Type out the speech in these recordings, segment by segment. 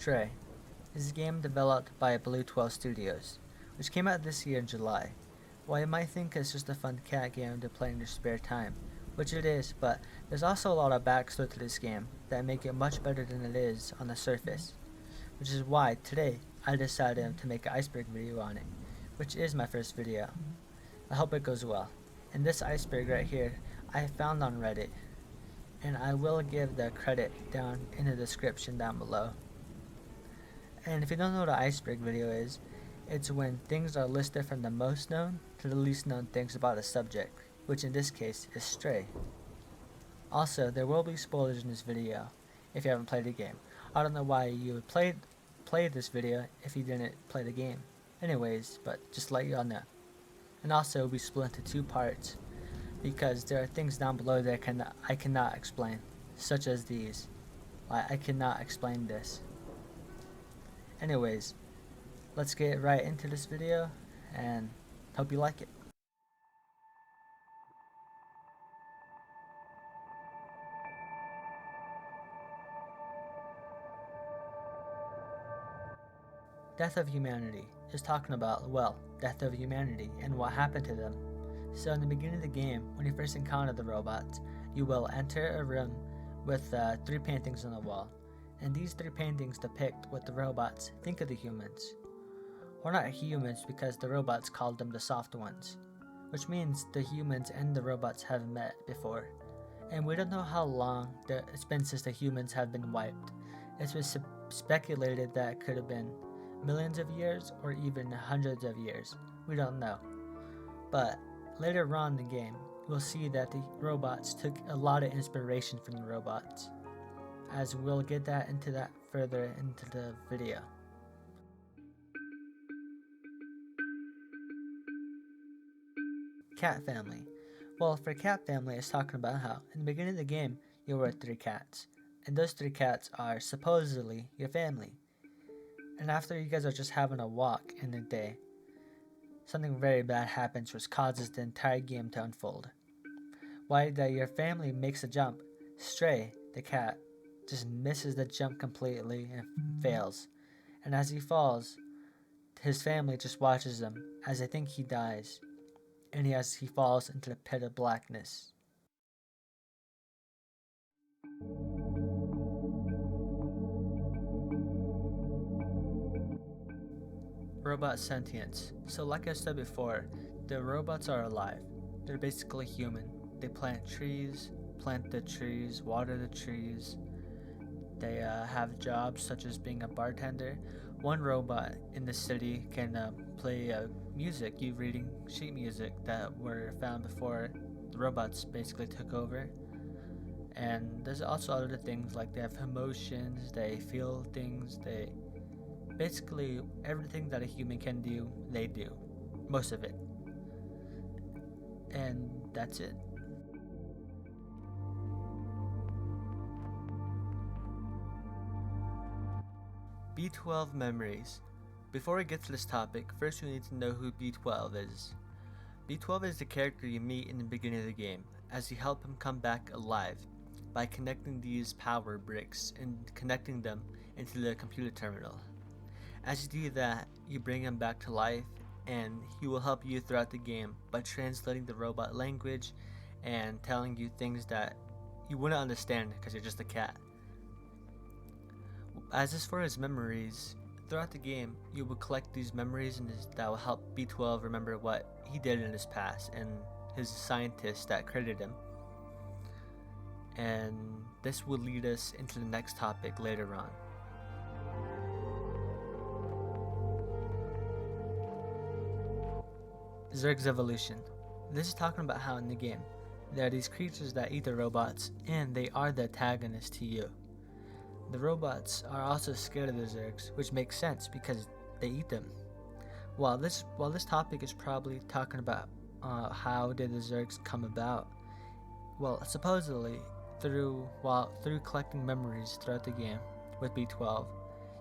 Stray is a game developed by Blue 12 Studios, which came out this year in July. While you might think it's just a fun cat game to play in your spare time, which it is, but there's also a lot of backstory to this game that make it much better than it is on the surface, which is why today I decided to make an Iceberg video on it, which is my first video. I hope it goes well. And this Iceberg right here I found on Reddit, and I will give the credit down in the description down below. And if you don't know what an Iceberg video is, it's when things are listed from the most known to the least known things about a subject, which in this case is Stray. Also, there will be spoilers in this video if you haven't played the game. I don't know why you would play this video if you didn't play the game. Anyways, but just to let you all know. And also, we split into two parts because there are things down below that I cannot explain, such as these. I cannot explain this. Anyways, let's get right into this video and hope you like it. Death of Humanity is talking about, well, death of humanity and what happened to them. So in the beginning of the game, when you first encounter the robots, you will enter a room with 3 paintings on the wall. And these 3 paintings depict what the robots think of the humans. Or not humans, because the robots called them the soft ones, which means the humans and the robots have met before. And we don't know how long it's been since the humans have been wiped. It's been speculated that it could have been millions of years or even hundreds of years. We don't know. But later on in the game, we'll see that the robots took a lot of inspiration from the robots, as we'll get into that further into the video. Cat family. Well, for cat family, it's talking about how in the beginning of the game you were 3 cats, and those 3 cats are supposedly your family. And after you guys are just having a walk in the day, something very bad happens which causes the entire game to unfold. Why that your family makes a jump, Stray, the cat, just misses the jump completely and fails. And as he falls, his family just watches him as they think he dies, and he falls into the pit of blackness. Robot sentience. So like I said before, the robots are alive. They're basically human. They plant the trees, water the trees. They have jobs such as being a bartender. One robot in the city can play music, you reading sheet music that were found before the robots basically took over. And there's also other things like they have emotions, they feel things, they basically everything that a human can do, they do. Most of it. And that's it. B12 memories. Before we get to this topic, first we need to know who B12 is. B12 is the character you meet in the beginning of the game, as you help him come back alive by connecting these power bricks and connecting them into the computer terminal. As you do that, you bring him back to life, and he will help you throughout the game by translating the robot language and telling you things that you wouldn't understand because you're just a cat. As for his memories, throughout the game, you will collect these memories that will help B12 remember what he did in his past and his scientist that created him. And this will lead us into the next topic later on. Zerg's evolution. This is talking about how in the game, there are these creatures that eat the robots, and they are the antagonist to you. The robots are also scared of the Zergs, which makes sense because they eat them. While this topic is probably talking about how did the Zergs come about, well, supposedly through collecting memories throughout the game with B12,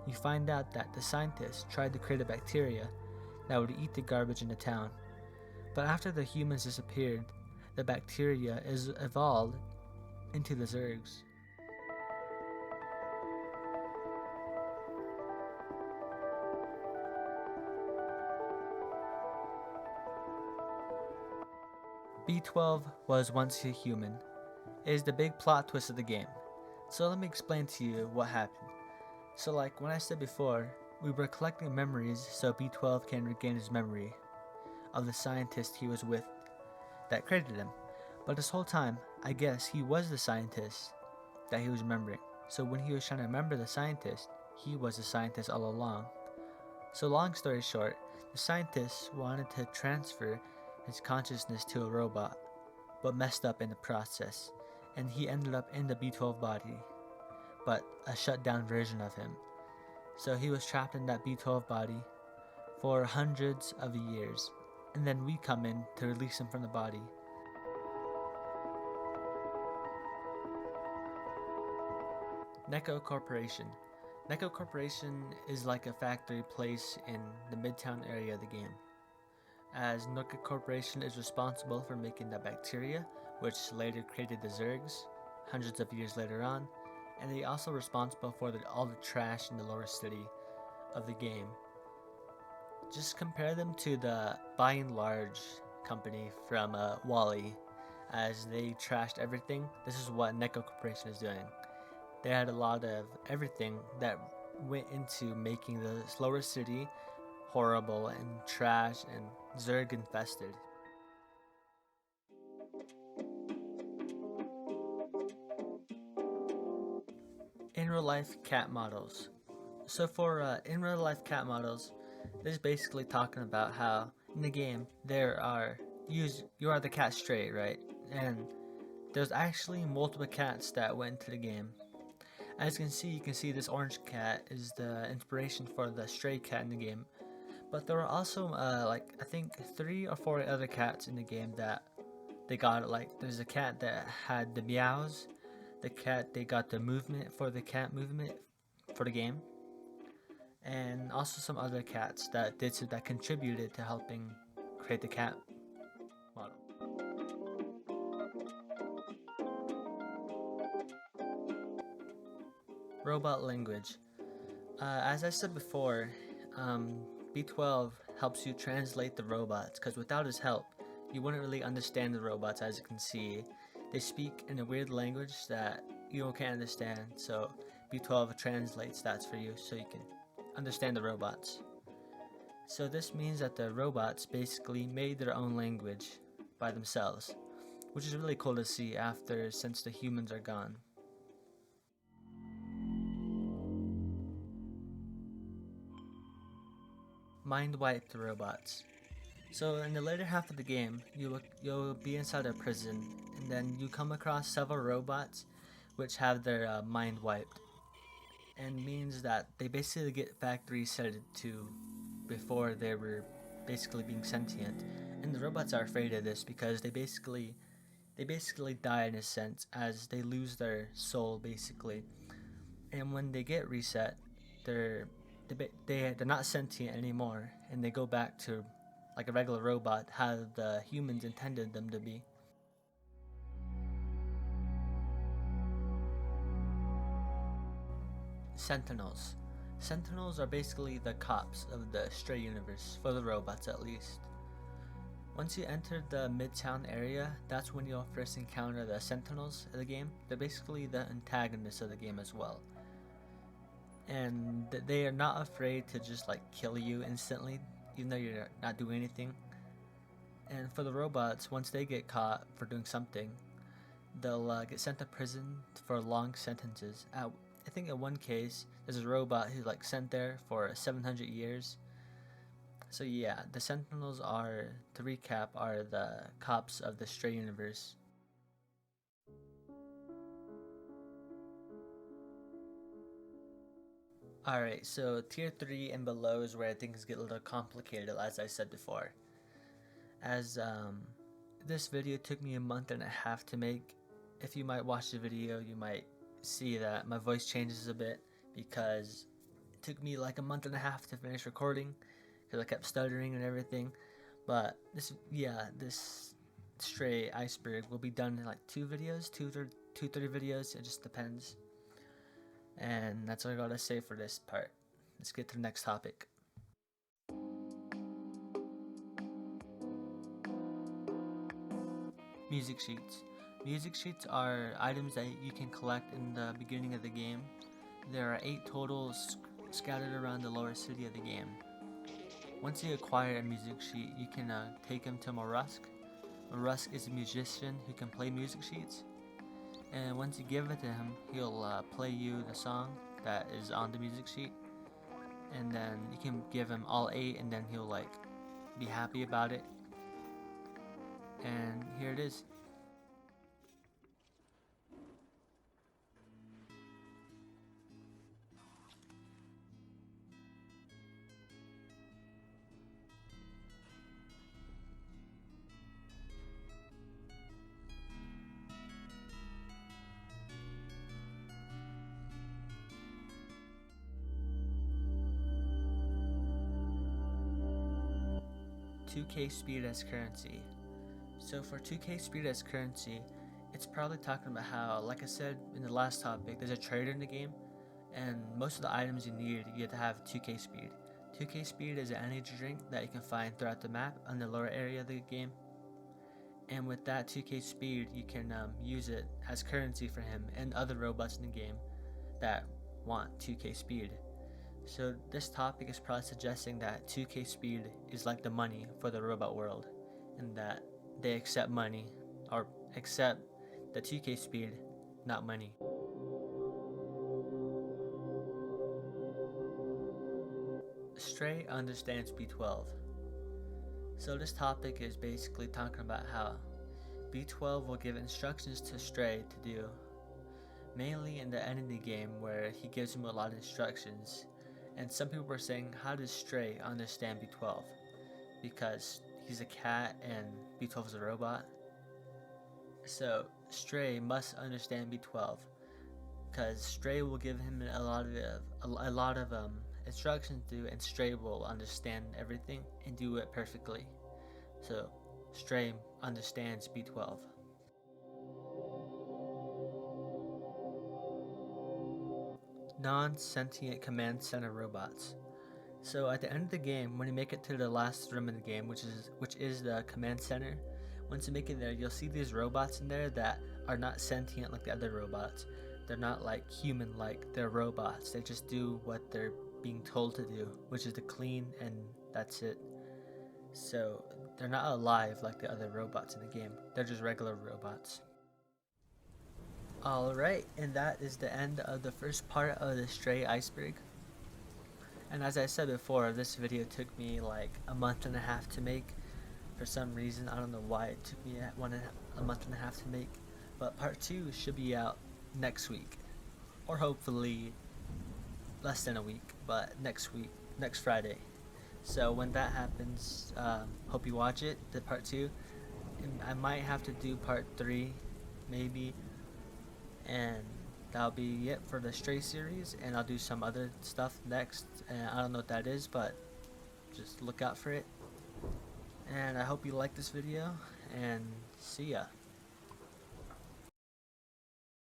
you find out that the scientists tried to create a bacteria that would eat the garbage in the town. But after the humans disappeared, the bacteria is evolved into the Zergs. B12 was once a human. It is the big plot twist of the game. So let me explain to you what happened. So like when I said before, we were collecting memories so B12 can regain his memory of the scientist he was with that created him. But this whole time, I guess he was the scientist that he was remembering. So when he was trying to remember the scientist, he was the scientist all along. So long story short, the scientist wanted to transfer his consciousness to a robot, but messed up in the process, and he ended up in the B12 body, but a shut down version of him. So he was trapped in that B12 body for hundreds of years, and then we come in to release him from the body. Neko Corporation. Neko Corporation is like a factory place in the Midtown area of the game, as Neko Corporation is responsible for making the bacteria, which later created the Zergs, hundreds of years later on, and they also responsible for all the trash in the lower city of the game. Just compare them to the By and Large company from Wally, as they trashed everything. This is what Neko Corporation is doing. They had a lot of everything that went into making the lower city horrible and trash and Zerg infested. In real life cat models. So for in real life cat models, this is basically talking about how in the game you are the cat Stray, right? And there's actually multiple cats that went into the game. As you can see this orange cat is the inspiration for the stray cat in the game. But there were also like I think 3 or 4 other cats in the game that they got. Like there's a cat that had the meows, the cat they got the movement for the cat movement for the game, and also some other cats that contributed to helping create the cat model. Robot language. As I said before, B12 helps you translate the robots because without his help, you wouldn't really understand the robots. As you can see, they speak in a weird language that you can't understand. So B12 translates that for you so you can understand the robots. So this means that the robots basically made their own language by themselves, which is really cool to see since the humans are gone. Mind wipe the robots. So in the later half of the game, you'll be inside a prison, and then you come across several robots, which have their mind wiped, and means that they basically get factory set to before they were basically being sentient, and the robots are afraid of this because they basically die in a sense as they lose their soul basically, and when they get reset, they're they're not sentient anymore, and they go back to like a regular robot how the humans intended them to be. Sentinels. Sentinels are basically the cops of the Stray universe, for the robots at least. Once you enter the Midtown area, that's when you'll first encounter the Sentinels of the game. They're basically the antagonists of the game as well. And they are not afraid to just like kill you instantly, even though you're not doing anything. And for the robots, once they get caught for doing something, they'll get sent to prison for long sentences. I think in one case, there's a robot who's like sent there for 700 years. So yeah, the Sentinels to recap, are the cops of the Stray universe. Alright, so tier 3 and below is where things get a little complicated, as I said before. As this video took me a month and a half to make. If you might watch the video, you might see that my voice changes a bit because it took me like a month and a half to finish recording because I kept stuttering and everything. But this Stray Iceberg will be done in like 2 videos, 2-3 videos, it just depends. And that's all I gotta say for this part. Let's get to the next topic. Music sheets. Music sheets are items that you can collect in the beginning of the game. There are 8 total scattered around the lower city of the game. Once you acquire a music sheet, you can take him to Morusk. Morusk is a musician who can play music sheets, and once you give it to him, he'll play you the song that is on the music sheet, and then you can give him all 8, and then he'll like be happy about it. And here it is. $2K speed as currency. So for 2K speed as currency, it's probably talking about how, like I said in the last topic, there's a trader in the game, and most of the items you need, you have to have 2K speed. 2K speed is an energy drink that you can find throughout the map on the lower area of the game, and with that 2K speed, you can use it as currency for him and other robots in the game that want 2K speed. So this topic is probably suggesting that 2K speed is like the money for the robot world, and that they accept money, or accept the 2K speed, not money. Stray understands B12. So this topic is basically talking about how B12 will give instructions to Stray to do, mainly in the end of the game where he gives him a lot of instructions. And some people were saying, how does Stray understand B12? Because he's a cat and B12 is a robot. So Stray must understand B12, because Stray will give him a lot of instructions to do, and Stray will understand everything and do it perfectly. So Stray understands B12. Non-sentient command center robots. So at the end of the game, when you make it to the last room in the game, which is the command center, once you make it there, you'll see these robots in there that are not sentient like the other robots. They're not like human-like, they're robots. They just do what they're being told to do, which is to clean, and that's it. So they're not alive like the other robots in the game. They're just regular robots. Alright, and that is the end of the first part of the Stray Iceberg. And as I said before, this video took me like a month and a half to make. For some reason, I don't know why it took me a month and a half to make. But part 2 should be out next week. Or hopefully less than a week, but next week, next Friday. So when that happens, hope you watch it, the part 2. And I might have to do part 3, maybe. And that'll be it for the Stray series, and I'll do some other stuff next, and I don't know what that is, but just look out for it. And I hope you like this video, and see ya.